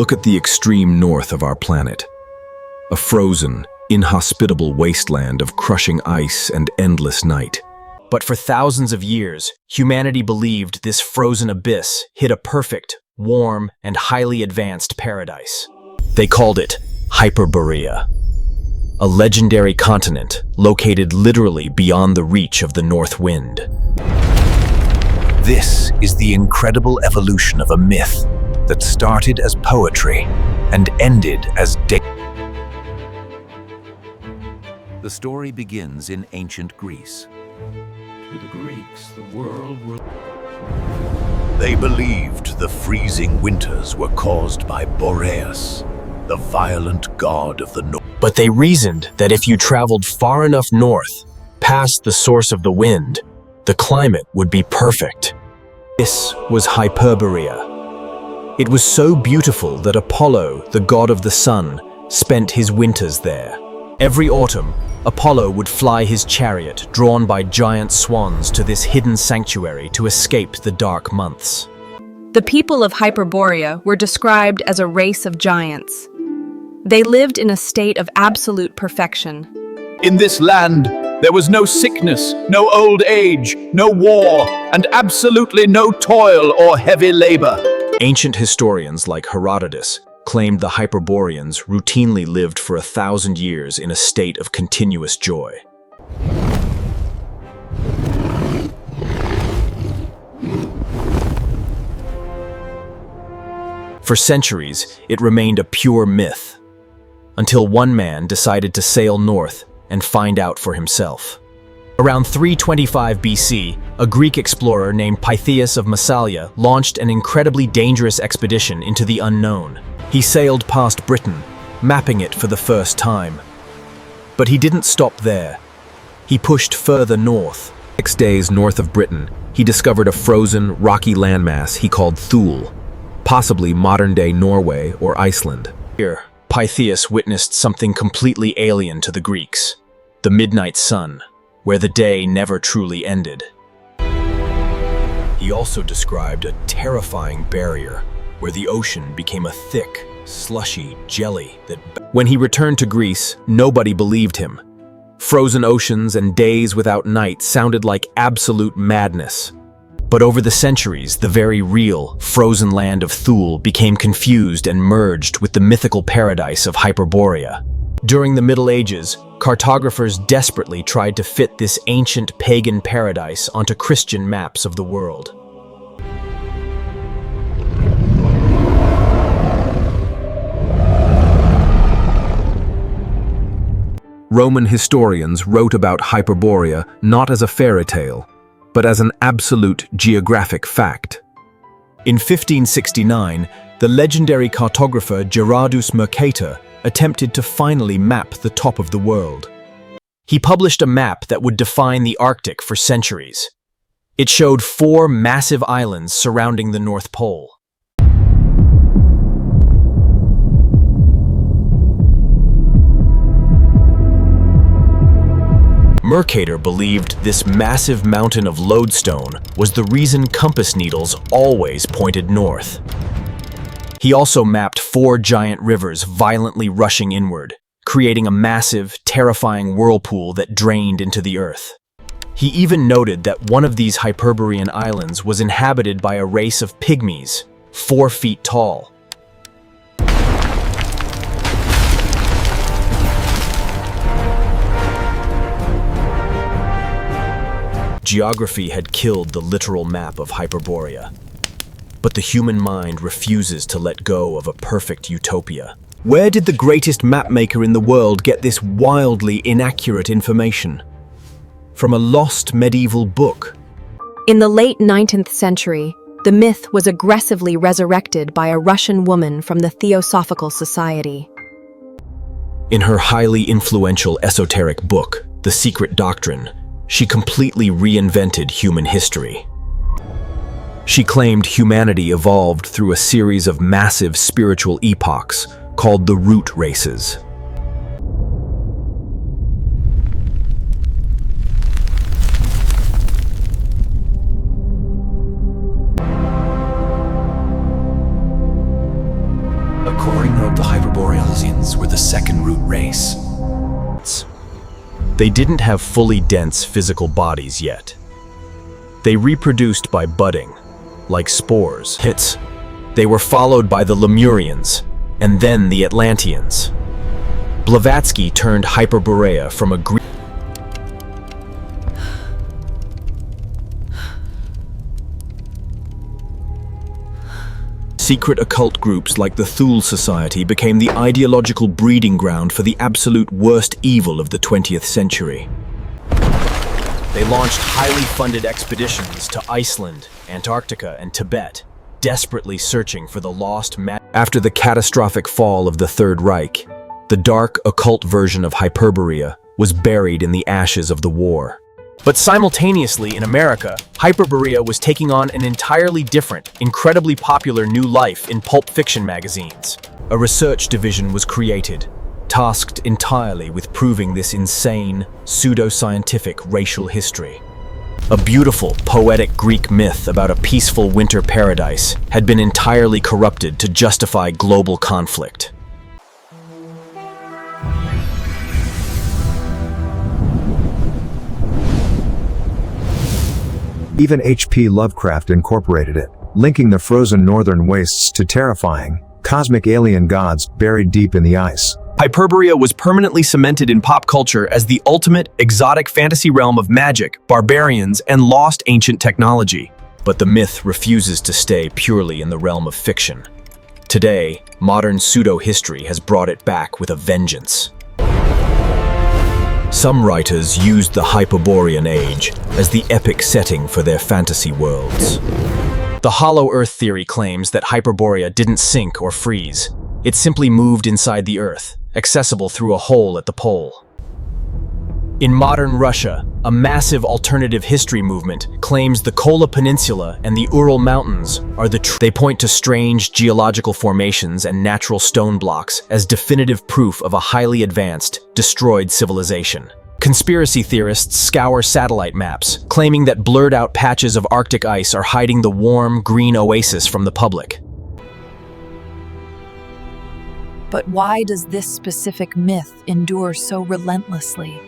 Look at the extreme north of our planet. A frozen, inhospitable wasteland of crushing ice and endless night. But for thousands of years, humanity believed this frozen abyss hid a perfect, warm, and highly advanced paradise. They called it Hyperborea, a legendary continent located literally beyond the reach of the north wind. This is the incredible evolution of a myth that started as poetry and ended as The story begins in ancient Greece. To the Greeks, the world was... They believed the freezing winters were caused by Boreas, the violent god of the north. But they reasoned that if you traveled far enough north, past the source of the wind, the climate would be perfect. This was Hyperborea. It was so beautiful that Apollo, the god of the sun, spent his winters there. Every autumn, Apollo would fly his chariot, drawn by giant swans, to this hidden sanctuary to escape the dark months. The people of Hyperborea were described as a race of giants. They lived in a state of absolute perfection. In this land, there was no sickness, no old age, no war, and absolutely no toil or heavy labor. Ancient historians like Herodotus claimed the Hyperboreans routinely lived for 1,000 years in a state of continuous joy. For centuries, it remained a pure myth, until one man decided to sail north and find out for himself. Around 325 BC, a Greek explorer named Pytheas of Massalia launched an incredibly dangerous expedition into the unknown. He sailed past Britain, mapping it for the first time. But he didn't stop there. He pushed further north. 6 days north of Britain, he discovered a frozen, rocky landmass he called Thule, possibly modern-day Norway or Iceland. Here, Pytheas witnessed something completely alien to the Greeks, the midnight sun, where the day never truly ended. He also described a terrifying barrier where the ocean became a thick, slushy jelly that... When he returned to Greece, nobody believed him. Frozen oceans and days without night sounded like absolute madness. But over the centuries, the very real, frozen land of Thule became confused and merged with the mythical paradise of Hyperborea. During the Middle Ages, cartographers desperately tried to fit this ancient pagan paradise onto Christian maps of the world. Roman historians wrote about Hyperborea not as a fairy tale, but as an absolute geographic fact. In 1569, the legendary cartographer Gerardus Mercator attempted to finally map the top of the world. He published a map that would define the Arctic for centuries. It showed 4 massive islands surrounding the North Pole. Mercator believed this massive mountain of lodestone was the reason compass needles always pointed north. He also mapped 4 giant rivers violently rushing inward, creating a massive, terrifying whirlpool that drained into the earth. He even noted that one of these Hyperborean islands was inhabited by a race of pygmies, 4 feet tall. Geography had killed the literal map of Hyperborea. But the human mind refuses to let go of a perfect utopia. Where did the greatest mapmaker in the world get this wildly inaccurate information? From a lost medieval book? In the late 19th century, the myth was aggressively resurrected by a Russian woman from the Theosophical Society. In her highly influential esoteric book, The Secret Doctrine, she completely reinvented human history. She claimed humanity evolved through a series of massive spiritual epochs called the root races. According to the Hyperboreans were the second root race. They didn't have fully dense physical bodies yet. They reproduced by budding, like spores. They were followed by the Lemurians, and then the Atlanteans. Blavatsky turned Hyperborea from a Greek secret occult groups like the Thule Society became the ideological breeding ground for the absolute worst evil of the 20th century. They launched highly funded expeditions to Iceland, Antarctica, and Tibet, desperately searching for the lost After the catastrophic fall of the Third Reich, the dark, occult version of Hyperborea was buried in the ashes of the war. But simultaneously in America, Hyperborea was taking on an entirely different, incredibly popular new life in pulp fiction magazines. A research division was created, tasked entirely with proving this insane, pseudo-scientific racial history. A beautiful, poetic Greek myth about a peaceful winter paradise had been entirely corrupted to justify global conflict. Even H.P. Lovecraft incorporated it, linking the frozen northern wastes to terrifying, cosmic alien gods buried deep in the ice. Hyperborea was permanently cemented in pop culture as the ultimate exotic fantasy realm of magic, barbarians, and lost ancient technology. But the myth refuses to stay purely in the realm of fiction. Today, modern pseudo-history has brought it back with a vengeance. Some writers used the Hyperborean age as the epic setting for their fantasy worlds. The Hollow Earth theory claims that Hyperborea didn't sink or freeze. It simply moved inside the Earth, accessible through a hole at the pole. In modern Russia, a massive alternative history movement claims the Kola Peninsula and the Ural Mountains are They point to strange geological formations and natural stone blocks as definitive proof of a highly advanced, destroyed civilization. Conspiracy theorists scour satellite maps, claiming that blurred-out patches of Arctic ice are hiding the warm, green oasis from the public. But why does this specific myth endure so relentlessly?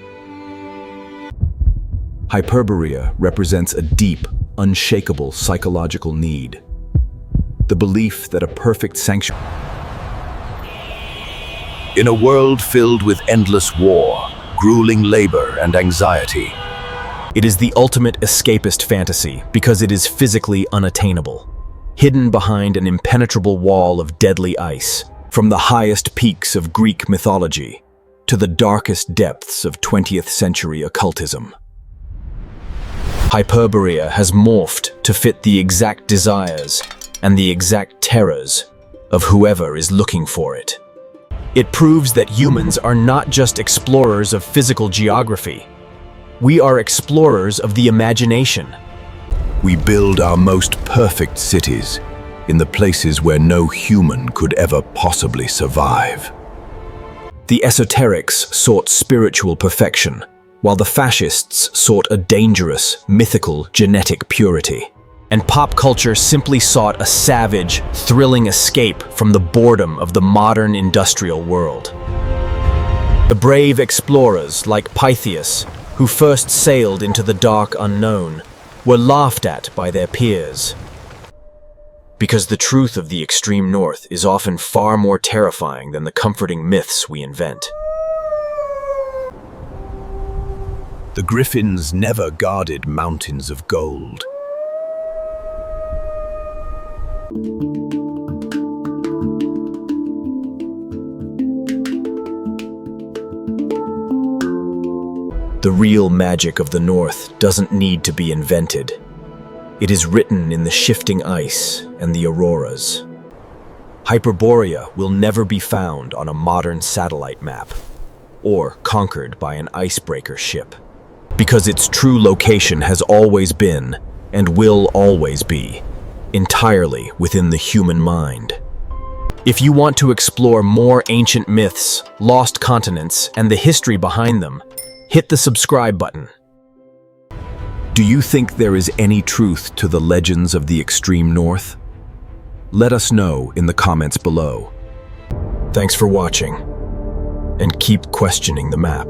Hyperborea represents a deep, unshakable psychological need. The belief that a perfect sanctuary In a world filled with endless war, grueling labor, and anxiety, it is the ultimate escapist fantasy because it is physically unattainable, hidden behind an impenetrable wall of deadly ice, from the highest peaks of Greek mythology to the darkest depths of 20th century occultism. Hyperborea has morphed to fit the exact desires and the exact terrors of whoever is looking for it. It proves that humans are not just explorers of physical geography. We are explorers of the imagination. we build our most perfect cities in the places where no human could ever possibly survive. The esoterics sought spiritual perfection, while the fascists sought a dangerous, mythical, genetic purity. And pop culture simply sought a savage, thrilling escape from the boredom of the modern industrial world. The brave explorers like Pytheas, who first sailed into the dark unknown, were laughed at by their peers. Because the truth of the extreme north is often far more terrifying than the comforting myths we invent. The griffins never guarded mountains of gold. The real magic of the North doesn't need to be invented. It is written in the shifting ice and the auroras. Hyperborea will never be found on a modern satellite map or conquered by an icebreaker ship, because its true location has always been, and will always be, entirely within the human mind. If you want to explore more ancient myths, lost continents, and the history behind them, hit the subscribe button. Do you think there is any truth to the legends of the extreme north? Let us know in the comments below. Thanks for watching, and keep questioning the map.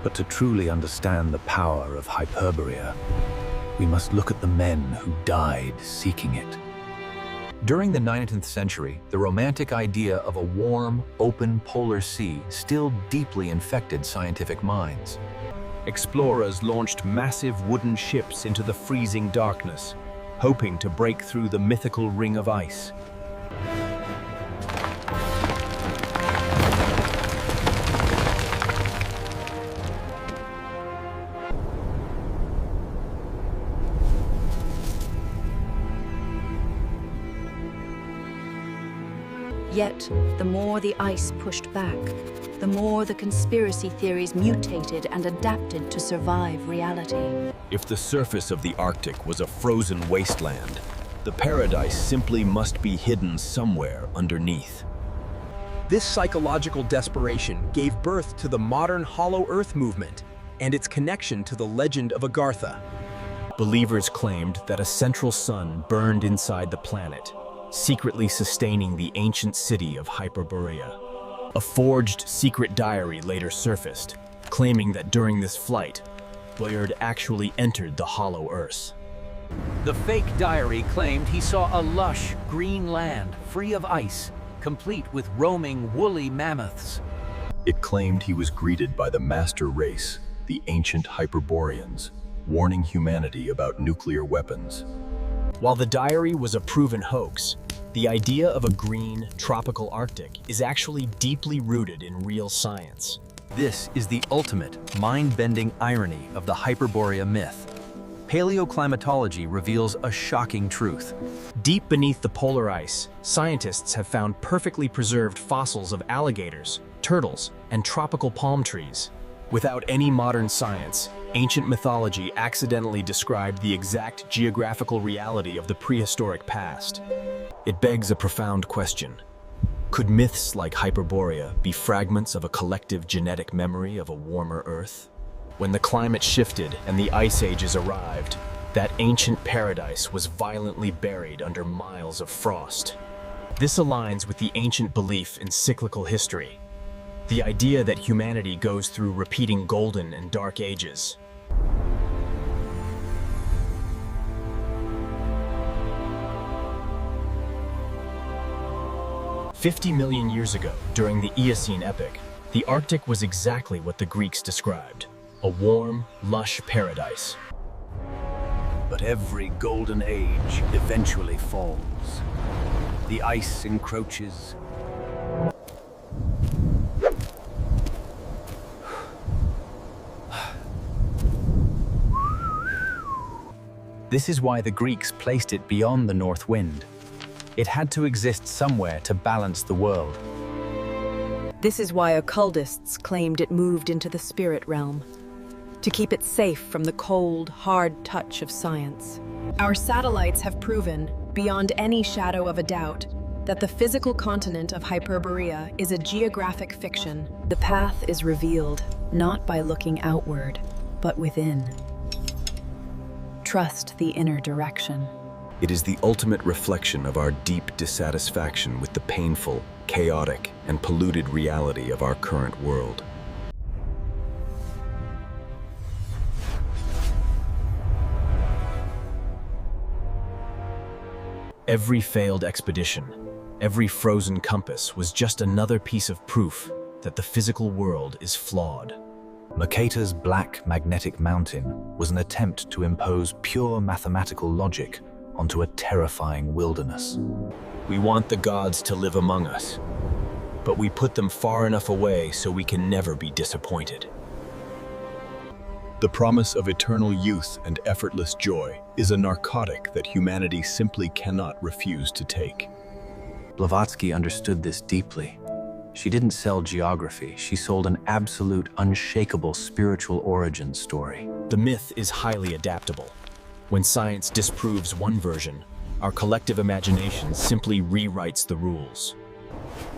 But to truly understand the power of Hyperborea, we must look at the men who died seeking it. During the 19th century, the romantic idea of a warm, open polar sea still deeply infected scientific minds. Explorers launched massive wooden ships into the freezing darkness, hoping to break through the mythical ring of ice. Yet, the more the ice pushed back, the more the conspiracy theories mutated and adapted to survive reality. If the surface of the Arctic was a frozen wasteland, the paradise simply must be hidden somewhere underneath. This psychological desperation gave birth to the modern Hollow Earth movement and its connection to the legend of Agartha. Believers claimed that a central sun burned inside the planet, secretly sustaining the ancient city of Hyperborea. A forged secret diary later surfaced, claiming that during this flight, Byrd actually entered the Hollow Earth. The fake diary claimed he saw a lush, green land, free of ice, complete with roaming, woolly mammoths. It claimed he was greeted by the master race, the ancient Hyperboreans, warning humanity about nuclear weapons. While the diary was a proven hoax, the idea of a green, tropical Arctic is actually deeply rooted in real science. This is the ultimate, mind-bending irony of the Hyperborea myth. Paleoclimatology reveals a shocking truth. Deep beneath the polar ice, scientists have found perfectly preserved fossils of alligators, turtles, and tropical palm trees. Without any modern science, ancient mythology accidentally described the exact geographical reality of the prehistoric past. It begs a profound question. Could myths like Hyperborea be fragments of a collective genetic memory of a warmer Earth? When the climate shifted and the ice ages arrived, that ancient paradise was violently buried under miles of frost. This aligns with the ancient belief in cyclical history, the idea that humanity goes through repeating golden and dark ages. "50 million years ago, during the Eocene epoch, the Arctic was exactly what the Greeks described, a warm, lush paradise. But every golden age eventually falls. The ice encroaches. This is why the Greeks placed it beyond the north wind. It had to exist somewhere to balance the world. This is why occultists claimed it moved into the spirit realm, to keep it safe from the cold, hard touch of science. Our satellites have proven, beyond any shadow of a doubt, that the physical continent of Hyperborea is a geographic fiction. The path is revealed, not by looking outward, but within. Trust the inner direction. It is the ultimate reflection of our deep dissatisfaction with the painful, chaotic, and polluted reality of our current world. Every failed expedition, every frozen compass was just another piece of proof that the physical world is flawed. Mercator's Black Magnetic Mountain was an attempt to impose pure mathematical logic onto a terrifying wilderness. We want the gods to live among us, but we put them far enough away so we can never be disappointed. The promise of eternal youth and effortless joy is a narcotic that humanity simply cannot refuse to take. Blavatsky understood this deeply. She didn't sell geography, she sold an absolute, unshakable spiritual origin story. The myth is highly adaptable. When science disproves one version, our collective imagination simply rewrites the rules.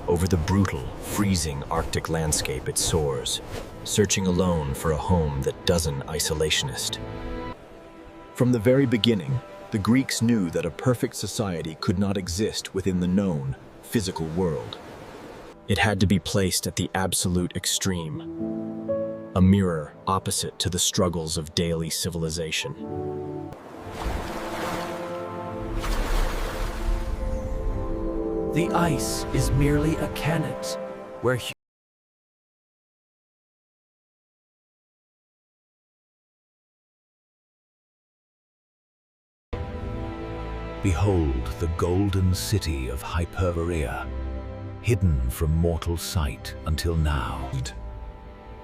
Over the brutal, freezing Arctic landscape it soars, searching alone for a home that doesn't isolationist. From the very beginning, the Greeks knew that a perfect society could not exist within the known, physical world. It had to be placed at the absolute extreme, a mirror opposite to the struggles of daily civilization. The ice is merely a canet, where Behold the golden city of Hyperborea, hidden from mortal sight until now.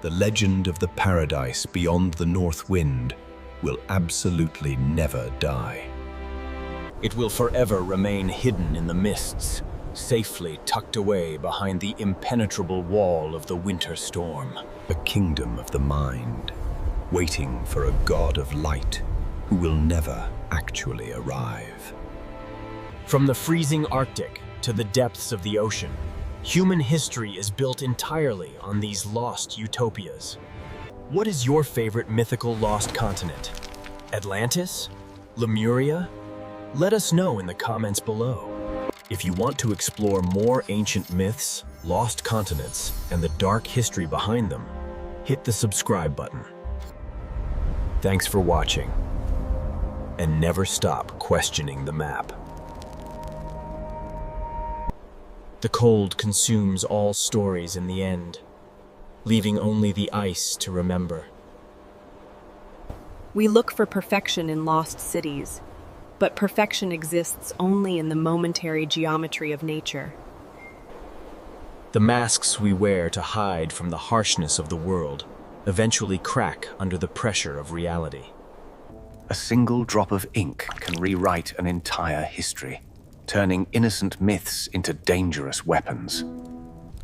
The legend of the paradise beyond the north wind will absolutely never die. It will forever remain hidden in the mists, safely tucked away behind the impenetrable wall of the winter storm. A kingdom of the mind, waiting for a god of light who will never actually arrive. From the freezing Arctic to the depths of the ocean, human history is built entirely on these lost utopias. What is your favorite mythical lost continent? Atlantis? Lemuria? Let us know in the comments below. If you want to explore more ancient myths, lost continents, and the dark history behind them, hit the subscribe button. Thanks for watching, and never stop questioning the map. The cold consumes all stories in the end, leaving only the ice to remember. We look for perfection in lost cities, but perfection exists only in the momentary geometry of nature. The masks we wear to hide from the harshness of the world eventually crack under the pressure of reality. A single drop of ink can rewrite an entire history, turning innocent myths into dangerous weapons.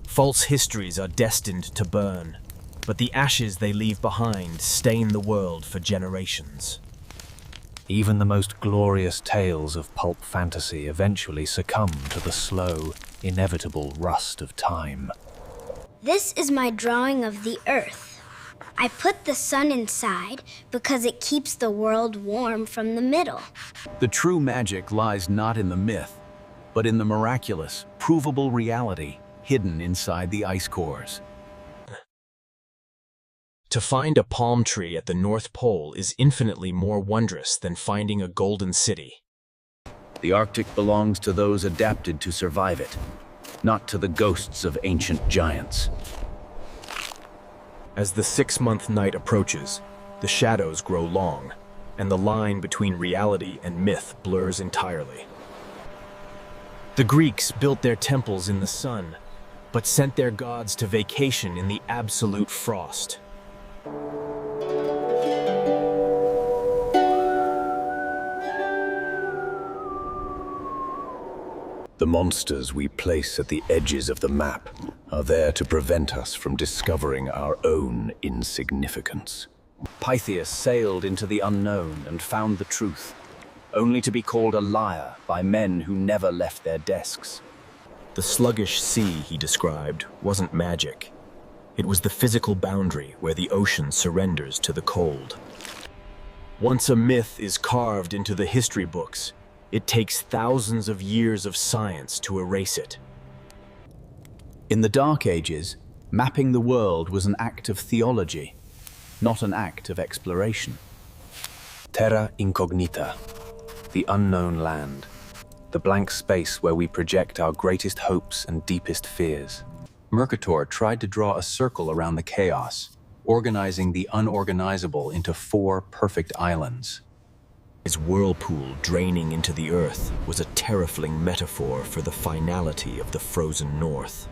False histories are destined to burn, but the ashes they leave behind stain the world for generations. Even the most glorious tales of pulp fantasy eventually succumb to the slow, inevitable rust of time. This is my drawing of the Earth. I put the sun inside because it keeps the world warm from the middle. The true magic lies not in the myth, but in the miraculous, provable reality hidden inside the ice cores. To find a palm tree at the North Pole is infinitely more wondrous than finding a golden city. The Arctic belongs to those adapted to survive it, not to the ghosts of ancient giants. As the 6-month night approaches, the shadows grow long, and the line between reality and myth blurs entirely. The Greeks built their temples in the sun, but sent their gods to vacation in the absolute frost. The monsters we place at the edges of the map are there to prevent us from discovering our own insignificance. Pytheas sailed into the unknown and found the truth, only to be called a liar by men who never left their desks. The sluggish sea he described wasn't magic. It was the physical boundary where the ocean surrenders to the cold. Once a myth is carved into the history books, it takes thousands of years of science to erase it. In the Dark Ages, mapping the world was an act of theology, not an act of exploration. Terra incognita, the unknown land, the blank space where we project our greatest hopes and deepest fears. Mercator tried to draw a circle around the chaos, organizing the unorganizable into 4 perfect islands. His whirlpool draining into the earth was a terrifying metaphor for the finality of the frozen north.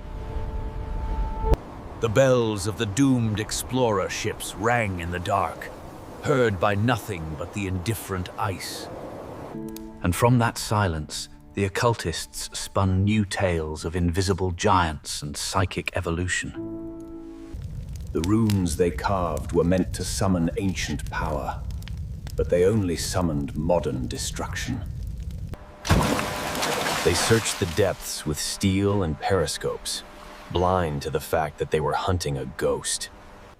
The bells of the doomed explorer ships rang in the dark, heard by nothing but the indifferent ice. And from that silence, the occultists spun new tales of invisible giants and psychic evolution. The runes they carved were meant to summon ancient power, but they only summoned modern destruction. They searched the depths with steel and periscopes, blind to the fact that they were hunting a ghost.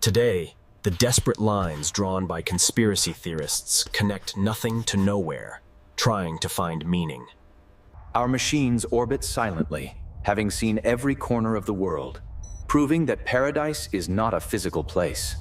Today, the desperate lines drawn by conspiracy theorists connect nothing to nowhere, trying to find meaning. Our machines orbit silently, having seen every corner of the world, proving that paradise is not a physical place.